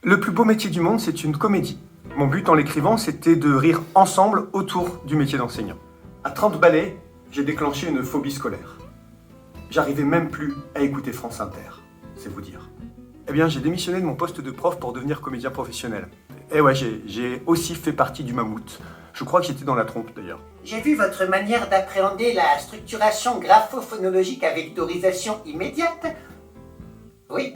Le plus beau métier du monde, c'est une comédie. Mon but en l'écrivant, c'était de rire ensemble autour du métier d'enseignant. À 30 balais, j'ai déclenché une phobie scolaire. J'arrivais même plus à écouter France Inter, c'est vous dire. Eh bien, j'ai démissionné de mon poste de prof pour devenir comédien professionnel. Et ouais, j'ai aussi fait partie du mammouth. Je crois que j'étais dans la trompe d'ailleurs. J'ai vu votre manière d'appréhender la structuration graphophonologique à vectorisation immédiate. Oui,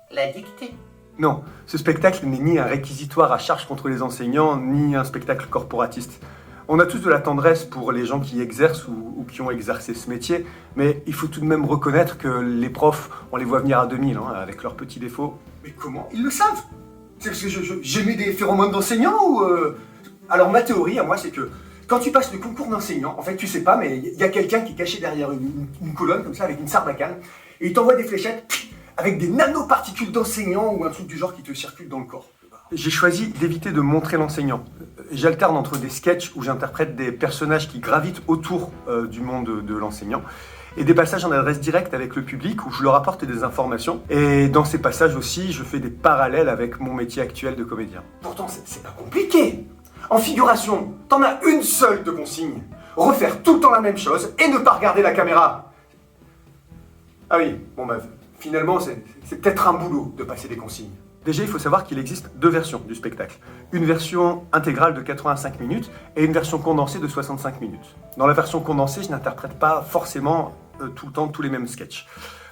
la dictée. Non, ce spectacle n'est ni un réquisitoire à charge contre les enseignants, ni un spectacle corporatiste. On a tous de la tendresse pour les gens qui exercent ou qui ont exercé ce métier, mais il faut tout de même reconnaître que les profs, on les voit venir à 2000, avec leurs petits défauts. Mais comment? Ils le savent! C'est parce que j'ai mis des phéromones d'enseignants ou... Alors ma théorie à moi, c'est que quand tu passes le concours d'enseignant, en fait tu sais pas, mais il y a quelqu'un qui est caché derrière une colonne comme ça avec une sarbacane, et il t'envoie des fléchettes avec des nanoparticules d'enseignants ou un truc du genre qui te circule dans le corps. J'ai choisi d'éviter de montrer l'enseignant. J'alterne entre des sketchs où j'interprète des personnages qui gravitent autour du monde de l'enseignant et des passages en adresse directe avec le public où je leur apporte des informations. Et dans ces passages aussi, je fais des parallèles avec mon métier actuel de comédien. Pourtant, c'est pas compliqué. En figuration, t'en as une seule de consigne. Refaire tout le temps la même chose et ne pas regarder la caméra. Ah oui, bon bah, finalement, c'est peut-être un boulot de passer des consignes. Déjà, il faut savoir qu'il existe deux versions du spectacle. Une version intégrale de 85 minutes et une version condensée de 65 minutes. Dans la version condensée, je n'interprète pas forcément tout le temps tous les mêmes sketchs.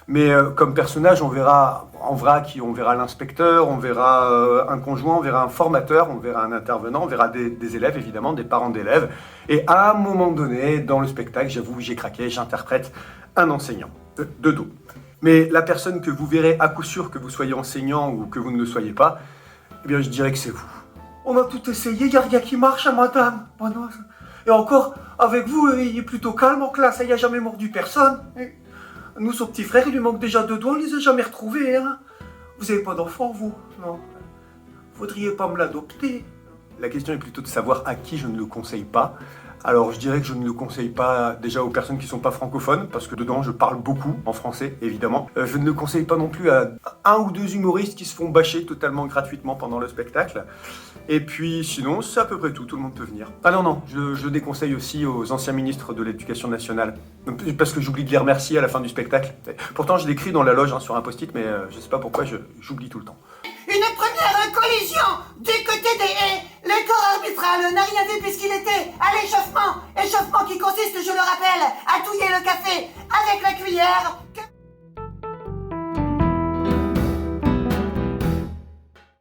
Mais comme personnage, on verra en vrac, on verra l'inspecteur, on verra un conjoint, on verra un formateur, on verra un intervenant, on verra des élèves évidemment, des parents d'élèves. Et à un moment donné, dans le spectacle, j'avoue, j'ai craqué, j'interprète un enseignant, de dos. Mais la personne que vous verrez à coup sûr, que vous soyez enseignant ou que vous ne le soyez pas, eh bien je dirais que c'est vous. On a tout essayé, il n'y a rien qui marche, hein, madame. Oh non, et encore, avec vous, il est plutôt calme en classe, il n'y a jamais mordu personne. Nous, son petit frère, il lui manque déjà 2 doigts, on ne les a jamais retrouvés. Hein. Vous n'avez pas d'enfant, vous? Non. Faudriez pas me l'adopter. La question est plutôt de savoir à qui je ne le conseille pas. Alors je dirais que je ne le conseille pas déjà aux personnes qui ne sont pas francophones, parce que dedans je parle beaucoup en français évidemment. Je ne le conseille pas non plus à 1 ou 2 humoristes qui se font bâcher totalement gratuitement pendant le spectacle. Et puis sinon c'est à peu près tout le monde peut venir. Ah non, je déconseille aussi aux anciens ministres de l'Éducation nationale, parce que j'oublie de les remercier à la fin du spectacle. Pourtant je l'écris dans la loge sur un post-it, mais je sais pas pourquoi j'oublie tout le temps. Une première collision du côté des haies. Le corps arbitral n'a rien vu puisqu'il était à l'échauffement. Échauffement qui consiste, je le rappelle, à touiller le café avec la cuillère que